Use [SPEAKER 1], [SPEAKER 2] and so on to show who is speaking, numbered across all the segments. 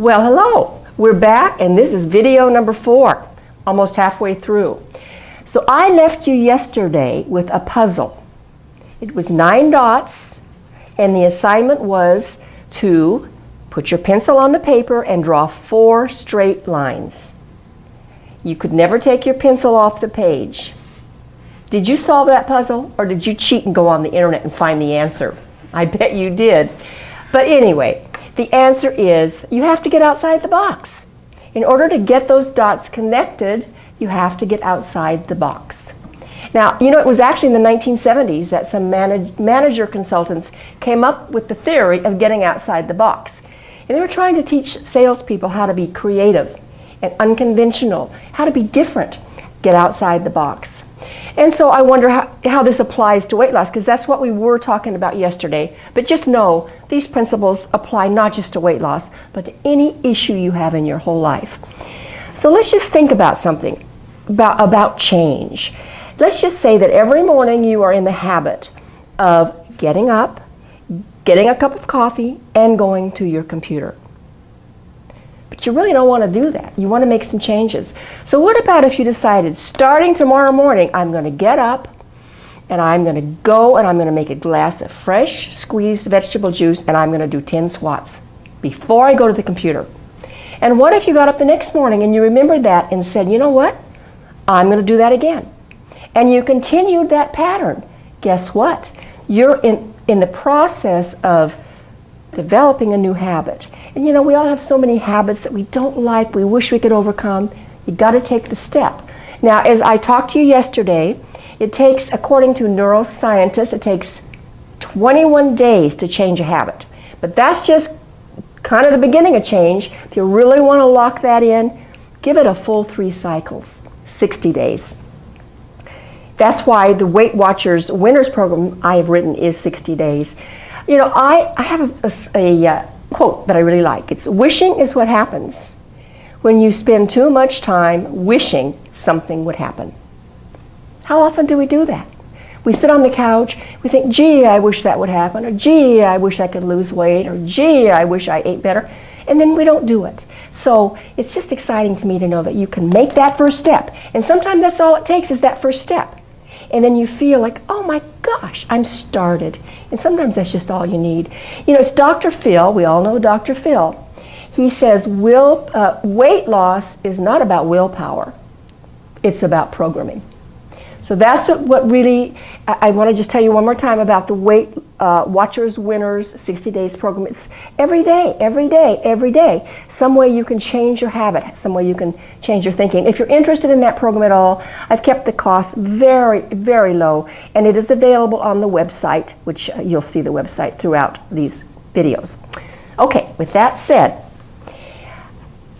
[SPEAKER 1] Well, hello. We're back, and this is video number 4, almost halfway through. So I left you yesterday with a puzzle. It was 9 dots, and the assignment was to put your pencil on the paper and draw 4 straight lines. You could never take your pencil off the page. Did you solve that puzzle, or did you cheat and go on the internet and find the answer? I bet you did. But anyway, the answer is you have to get outside the box. In order to get those dots connected, you have to get outside the box. Now, you know, it was actually in the 1970s that some manager consultants came up with the theory of getting outside the box. And they were trying to teach salespeople how to be creative and unconventional, how to be different, get outside the box. And so I wonder how this applies to weight loss, because that's what we were talking about yesterday. But just know, these principles apply not just to weight loss, but to any issue you have in your whole life. So let's just think about something, about change. Let's just say that every morning you are in the habit of getting up, getting a cup of coffee, and going to your computer. But you really don't want to do that. You want to make some changes. So what about if you decided, starting tomorrow morning, I'm going to get up, and I'm going to go and I'm going to make a glass of fresh squeezed vegetable juice, and I'm going to do 10 squats before I go to the computer. And what if you got up the next morning and you remembered that and said, you know what? I'm going to do that again. And you continued that pattern. Guess what? You're in the process of developing a new habit. And you know, we all have so many habits that we don't like, we wish we could overcome. You got to take the step. Now, as I talked to you yesterday, it takes, according to neuroscientists, it takes 21 days to change a habit. But that's just kind of the beginning of change. If you really want to lock that in, give it a full 3 cycles, 60 days. That's why the Weight Watchers Winners Program I have written is 60 days. You know, I have a quote that I really like. It's, wishing is what happens when you spend too much time wishing something would happen. How often do we do that? We sit on the couch, we think, gee, I wish that would happen, or gee, I wish I could lose weight, or gee, I wish I ate better, and then we don't do it. So it's just exciting to me to know that you can make that first step. And sometimes that's all it takes, is that first step. And then you feel like, oh my gosh, I'm started. And sometimes that's just all you need. You know, it's Dr. Phil, we all know Dr. Phil. He says weight loss is not about willpower, it's about programming. So that's what really, I want to just tell you one more time about the Weight Watchers Winners 60 Days program. It's every day, every day, every day. Some way you can change your habit, some way you can change your thinking. If you're interested in that program at all, I've kept the cost very, very low, and it is available on the website, which you'll see the website throughout these videos. Okay, with that said,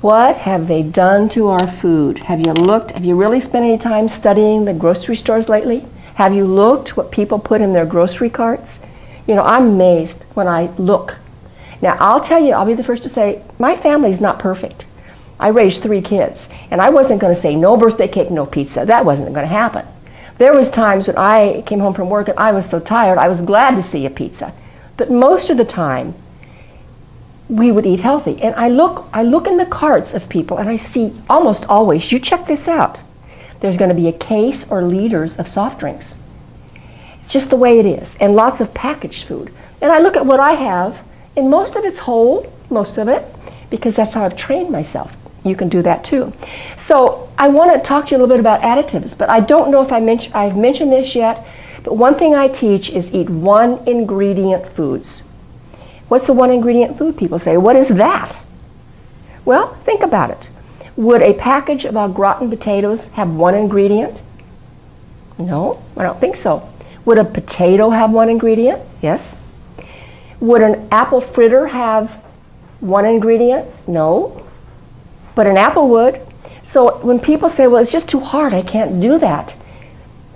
[SPEAKER 1] what have they done to our food? Have you really spent any time studying the grocery stores lately? Have you looked what people put in their grocery carts? You know, I'm amazed when I look. Now, I'll tell you, I'll be the first to say, my family's not perfect. I raised 3 kids, and I wasn't going to say no birthday cake, no pizza. That wasn't going to happen. There was times when I came home from work and I was so tired, I was glad to see a pizza. But most of the time, we would eat healthy. And I look in the carts of people and I see almost always, you check this out, there's going to be a case or liters of soft drinks. It's just the way it is. And lots of packaged food. And I look at what I have, and most of it's whole, most of it, because that's how I've trained myself. You can do that too. So I want to talk to you a little bit about additives, but I don't know if I've mentioned this yet, but one thing I teach is eat 1 ingredient foods. What's a 1 ingredient food, people say? What is that? Well, think about it. Would a package of au gratin potatoes have 1 ingredient? No, I don't think so. Would a potato have 1 ingredient? Yes. Would an apple fritter have 1 ingredient? No. But an apple would. So when people say, well, it's just too hard, I can't do that.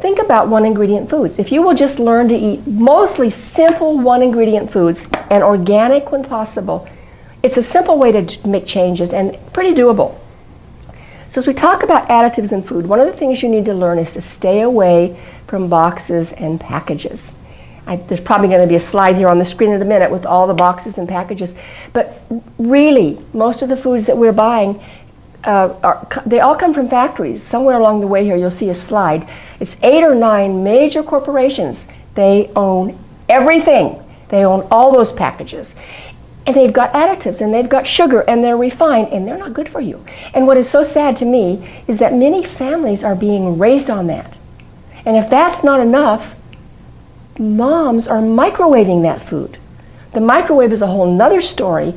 [SPEAKER 1] Think about 1 ingredient foods. If you will just learn to eat mostly simple 1 ingredient foods and organic when possible, it's a simple way to make changes and pretty doable. So as we talk about additives in food, one of the things you need to learn is to stay away from boxes and packages. There's probably going to be a slide here on the screen in a minute with all the boxes and packages. But really, most of the foods that we're buying, they all come from factories. Somewhere along the way here, you'll see a slide. It's 8 or 9 major corporations. They own everything. They own all those packages. And they've got additives, and they've got sugar, and they're refined, and they're not good for you. And what is so sad to me is that many families are being raised on that. And if that's not enough, moms are microwaving that food. The microwave is a whole nother story.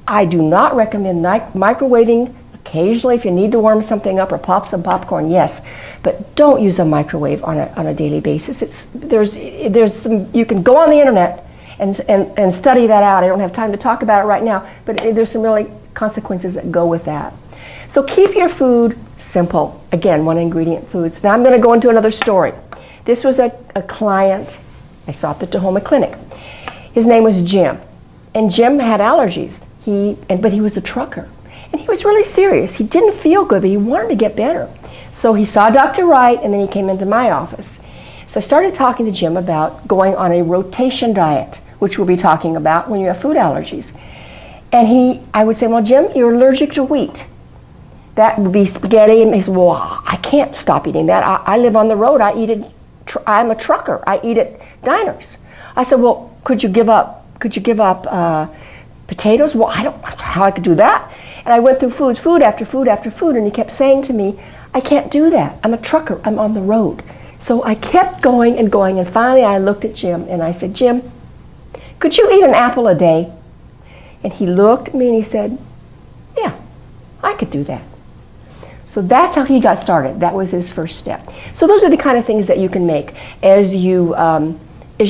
[SPEAKER 1] I do not recommend microwaving. Occasionally, if you need to warm something up or pop some popcorn, yes. But don't use a microwave on a daily basis. You can go on the internet and study that out. I don't have time to talk about it right now, but there's some really consequences that go with that. So keep your food simple. Again, one ingredient foods. Now I'm going to go into another story. This was a client I saw at the Tahoma Clinic. His name was Jim, and Jim had allergies. But he was a trucker, and he was really serious. He didn't feel good, but he wanted to get better. So he saw Dr. Wright, and then he came into my office. So I started talking to Jim about going on a rotation diet, which we'll be talking about when you have food allergies. And I would say, well, Jim, you're allergic to wheat. That would be spaghetti. And he said, well, I can't stop eating that. I live on the road. I eat it. I'm a trucker. I eat at diners. I said, well, could you give up potatoes? Well, I don't know how I could do that. And I went through food after food after food, and he kept saying to me, I can't do that. I'm a trucker. I'm on the road. So I kept going, and finally I looked at Jim, and I said, Jim, could you eat an apple a day? And he looked at me and he said, yeah, I could do that. So that's how he got started. That was his first step. So those are the kind of things that you can make as you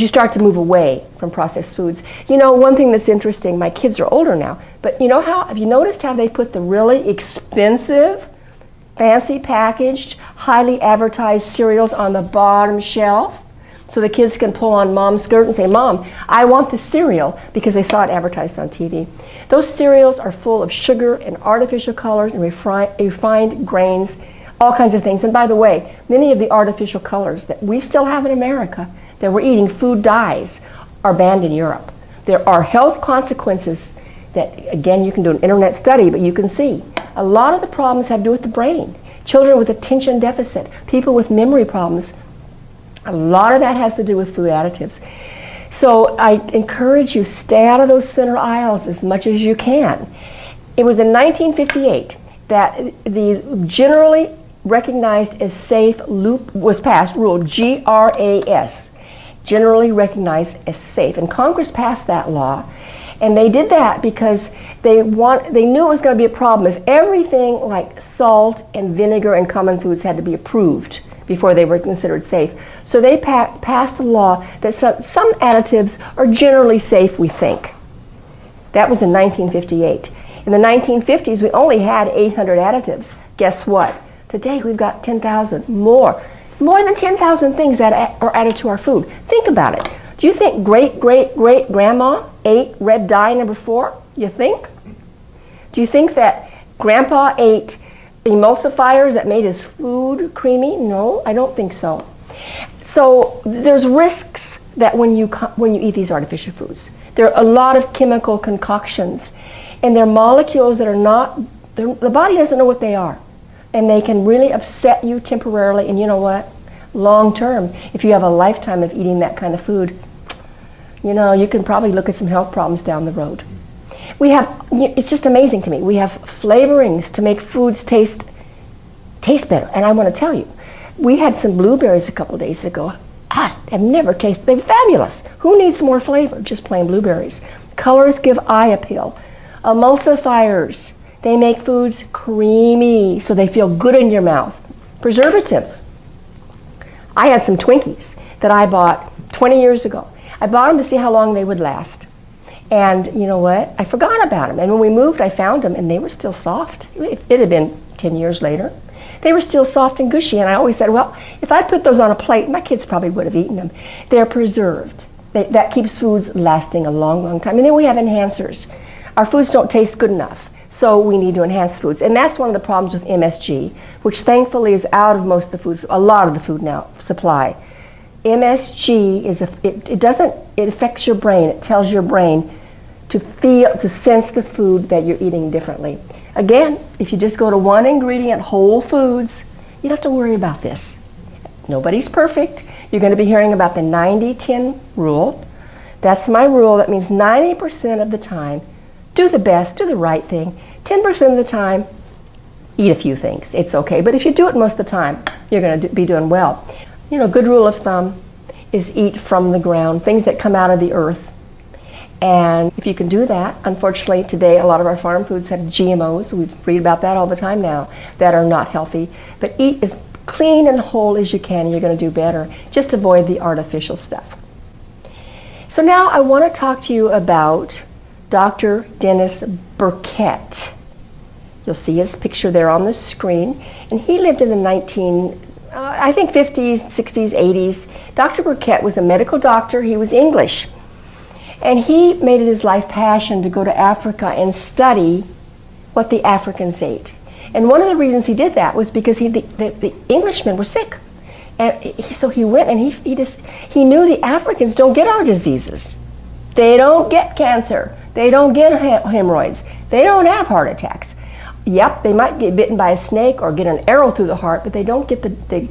[SPEAKER 1] start to move away from processed foods. You know, one thing that's interesting, my kids are older now, but have you noticed how they put the really expensive, fancy packaged, highly advertised cereals on the bottom shelf? So the kids can pull on mom's skirt and say, Mom, I want this cereal, because they saw it advertised on TV. Those cereals are full of sugar and artificial colors and refined grains, all kinds of things. And by the way, many of the artificial colors that we still have in America, that we're eating, food dyes, are banned in Europe. There are health consequences that, again, you can do an internet study, but you can see. A lot of the problems have to do with the brain. Children with attention deficit, people with memory problems, a lot of that has to do with food additives. So I encourage you, stay out of those center aisles as much as you can. It was in 1958 that the generally recognized as safe loop was passed, rule GRAS, generally recognized as safe. And Congress passed that law, and they did that because they knew it was going to be a problem if everything like salt and vinegar and common foods had to be approved before they were considered safe. So they passed a law that some additives are generally safe, we think. That was in 1958. In the 1950s, we only had 800 additives. Guess what? Today we've got 10,000 more. More than 10,000 things that are added to our food. Think about it. Do you think great-great-great-grandma ate red dye number 4? You think? Do you think that Grandpa ate emulsifiers that made his food creamy? No, I don't think so. So there's risks that when you eat these artificial foods. There are a lot of chemical concoctions, and they're molecules that are not, the body doesn't know what they are. And they can really upset you temporarily, and you know what? Long term, if you have a lifetime of eating that kind of food, you can probably look at some health problems down the road. It's just amazing to me. We have flavorings to make foods taste better. And I want to tell you, we had some blueberries a couple days ago. I have never tasted, they're fabulous. Who needs more flavor? Just plain blueberries. Colors give eye appeal. Emulsifiers, they make foods creamy so they feel good in your mouth. Preservatives. I had some Twinkies that I bought 20 years ago. I bought them to see how long they would last. And you know what? I forgot about them. And when we moved, I found them, and they were still soft. It had been 10 years later. They were still soft and gushy, and I always said, well, if I put those on a plate, my kids probably would have eaten them. They're preserved. That keeps foods lasting a long, long time. And then we have enhancers. Our foods don't taste good enough, so we need to enhance foods. And that's one of the problems with MSG, which thankfully is out of most of the foods, a lot of the food now supply. MSG it affects your brain. It tells your brain to sense the food that you're eating differently. Again, if you just go to one ingredient, whole foods, you don't have to worry about this. Nobody's perfect. You're going to be hearing about the 90-10 rule. That's my rule. That means 90% of the time, do the best, do the right thing. 10% of the time, eat a few things. It's okay. But if you do it most of the time, you're going to be doing well. You know, a good rule of thumb is eat from the ground, things that come out of the earth. And if you can do that, unfortunately today a lot of our farm foods have GMOs. We read about that all the time now, that are not healthy. But eat as clean and whole as you can and you're going to do better. Just avoid the artificial stuff. So now I want to talk to you about Dr. Denis Burkitt. You'll see his picture there on the screen. And he lived in the 50s, 60s, 80s. Dr. Burkitt was a medical doctor. He was English. And he made it his life passion to go to Africa and study what the Africans ate. And one of the reasons he did that was because the Englishmen were sick. And so he went and he knew the Africans don't get our diseases. They don't get cancer. They don't get hemorrhoids. They don't have heart attacks. Yep, they might get bitten by a snake or get an arrow through the heart, but they don't get the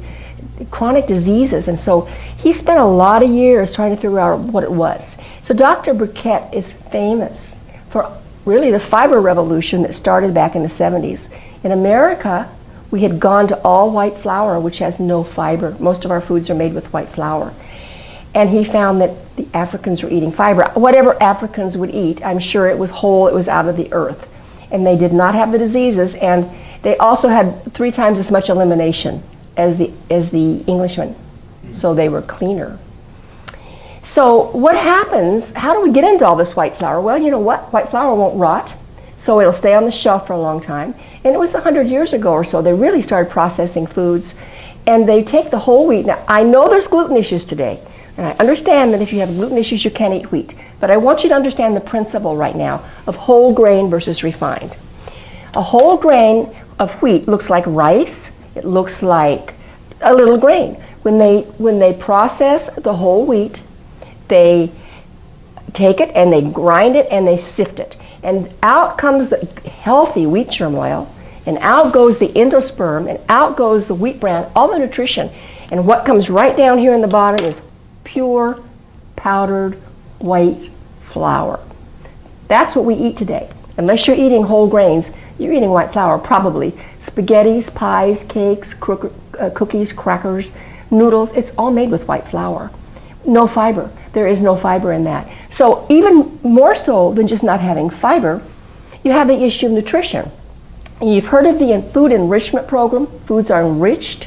[SPEAKER 1] chronic diseases. And so he spent a lot of years trying to figure out what it was. So Dr. Burkitt is famous for really the fiber revolution that started back in the 70s. In America, we had gone to all white flour, which has no fiber. Most of our foods are made with white flour. And he found that the Africans were eating fiber. Whatever Africans would eat, I'm sure it was whole, it was out of the earth. And they did not have the diseases, and they also had 3 times as much elimination as the Englishmen. So they were cleaner. So what happens, how do we get into all this white flour? Well, you know what? White flour won't rot, so it'll stay on the shelf for a long time. And it was 100 years ago or so, they really started processing foods, and they take the whole wheat. Now, I know there's gluten issues today, and I understand that if you have gluten issues, you can't eat wheat. But I want you to understand the principle right now of whole grain versus refined. A whole grain of wheat looks like rice. It looks like a little grain. When they process the whole wheat, they take it and they grind it and they sift it. And out comes the healthy wheat germ oil, and out goes the endosperm, and out goes the wheat bran, all the nutrition. And what comes right down here in the bottom is pure, powdered, white flour. That's what we eat today. Unless you're eating whole grains, you're eating white flour, probably. Spaghettis, pies, cakes, cookies, crackers, noodles, it's all made with white flour. No fiber. There is no fiber in that. So even more so than just not having fiber, you have the issue of nutrition. And you've heard of the food enrichment program. Foods are enriched.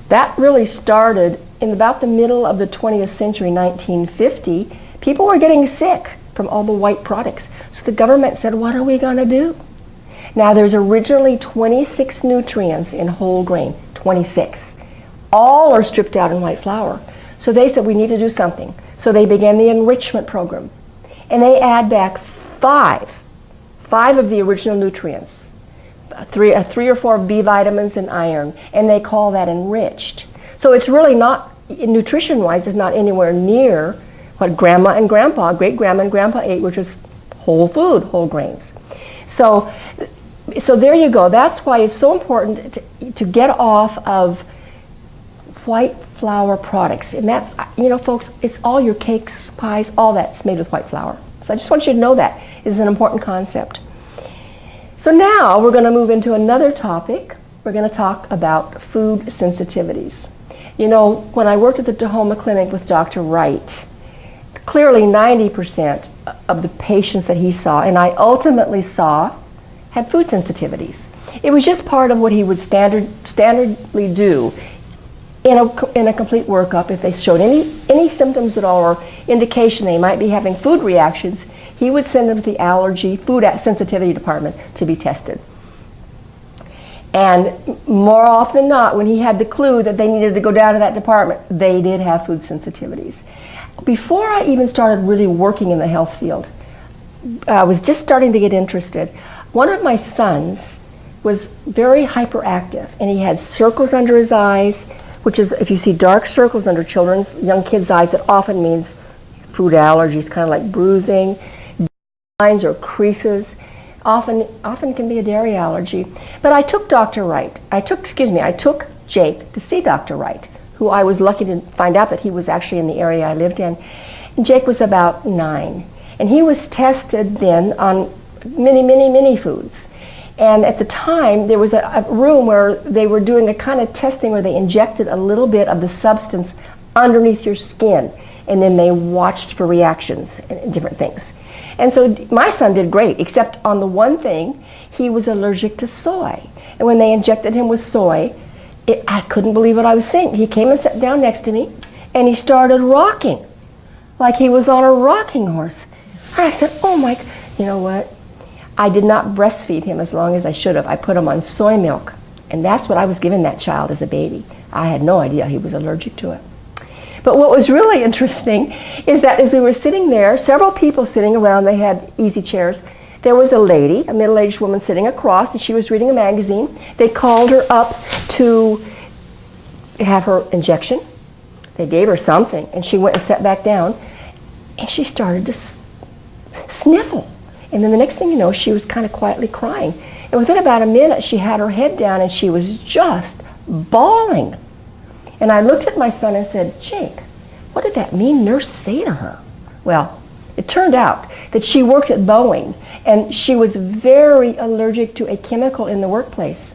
[SPEAKER 1] That really started in about the middle of the 20th century, 1950. People were getting sick from all the white products. So the government said, what are we going to do? Now there's originally 26 nutrients in whole grain, 26. All are stripped out in white flour. So they said we need to do something. So they began the enrichment program. And they add back five of the original nutrients, three or four B vitamins and iron, and they call that enriched. So it's really not, nutrition-wise, it's not anywhere near what grandma and grandpa, great-grandma and grandpa ate, which was whole food, whole grains. So there you go. That's why it's so important to get off of white flour products. And that's, folks, it's all your cakes, pies, all that's made with white flour. So I just want you to know that is an important concept. So now we're going to move into another topic. We're going to talk about food sensitivities. When I worked at the Tahoma Clinic with Dr. Wright, clearly 90% of the patients that he saw, and I ultimately saw, had food sensitivities. It was just part of what he would standardly do in a complete workup. If they showed any symptoms at all or indication they might be having food reactions, he would send them to the allergy food sensitivity department to be tested. And more often than not, when he had the clue that they needed to go down to that department, they did have food sensitivities. Before I even started really working in the health field, I was just starting to get interested. One of my sons was very hyperactive, and he had circles under his eyes, which is, if you see dark circles under young kids' eyes, it often means food allergies, kind of like bruising, lines or creases. Often can be a dairy allergy. But I took Dr. Wright. I took Jake to see Dr. Wright, who I was lucky to find out that he was actually in the area I lived in. And Jake was about 9. And he was tested then on many foods. And at the time, there was a room where they were doing a kind of testing where they injected a little bit of the substance underneath your skin. And then they watched for reactions and different things. And so my son did great, except on the one thing, he was allergic to soy. And when they injected him with soy, I couldn't believe what I was seeing. He came and sat down next to me, and he started rocking, like he was on a rocking horse. I said, oh my, you know what? I did not breastfeed him as long as I should have. I put him on soy milk, and that's what I was giving that child as a baby. I had no idea he was allergic to it. But what was really interesting is that as we were sitting there, several people sitting around, they had easy chairs. There was a lady, a middle-aged woman sitting across, and she was reading a magazine. They called her up to have her injection. They gave her something, and she went and sat back down, and she started to sniffle. And then the next thing you know, she was kind of quietly crying. And within about a minute, she had her head down, and she was just bawling. And I looked at my son and said, Jake, what did that mean nurse say to her? Well, it turned out that she worked at Boeing, and she was very allergic to a chemical in the workplace.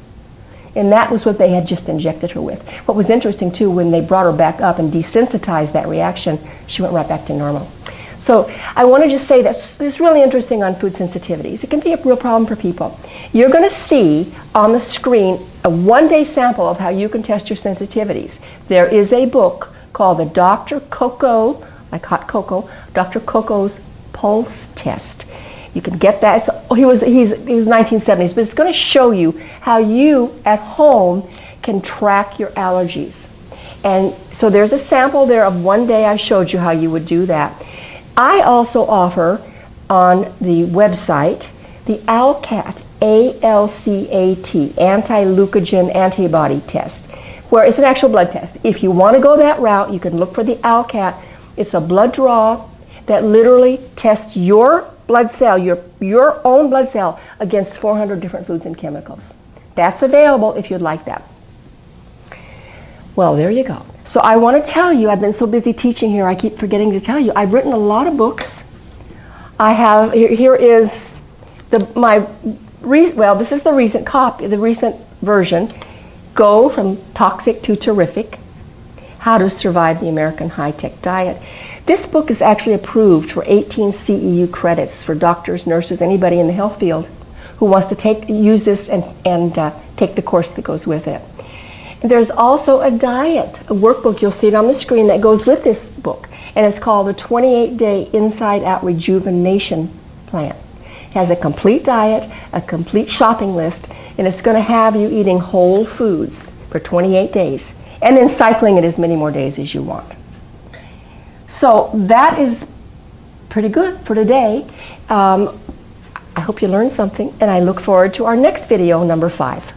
[SPEAKER 1] And that was what they had just injected her with. What was interesting, too, when they brought her back up and desensitized that reaction, she went right back to normal. So I want to just say that this is really interesting on food sensitivities. It can be a real problem for people. You're going to see on the screen a one-day sample of how you can test your sensitivities. There is a book called the Dr. Coco, like hot cocoa, Dr. Coco's Pulse Test. You can get that. He was 1970s, but it's going to show you how you at home can track your allergies. And so there's a sample there of one day I showed you how you would do that. I also offer on the website the ALCAT, ALCAT, anti-leukogen antibody test, where it's an actual blood test. If you want to go that route, you can look for the ALCAT. It's a blood draw that literally tests your blood cell, your own blood cell, against 400 different foods and chemicals. That's available if you'd like that. Well, there you go. So I want to tell you, I've been so busy teaching here, I keep forgetting to tell you, I've written a lot of books. I have, here is this is the recent copy, the recent version, Go from Toxic to Terrific, How to Survive the American High-Tech Diet. This book is actually approved for 18 CEU credits for doctors, nurses, anybody in the health field who wants to use this and take the course that goes with it. There's also a diet, a workbook, you'll see it on the screen, that goes with this book, and it's called the 28-Day Inside-Out Rejuvenation Plan. It has a complete diet, a complete shopping list, and it's going to have you eating whole foods for 28 days, and then cycling it as many more days as you want. So that is pretty good for today. I hope you learned something, and I look forward to our next video, number 5.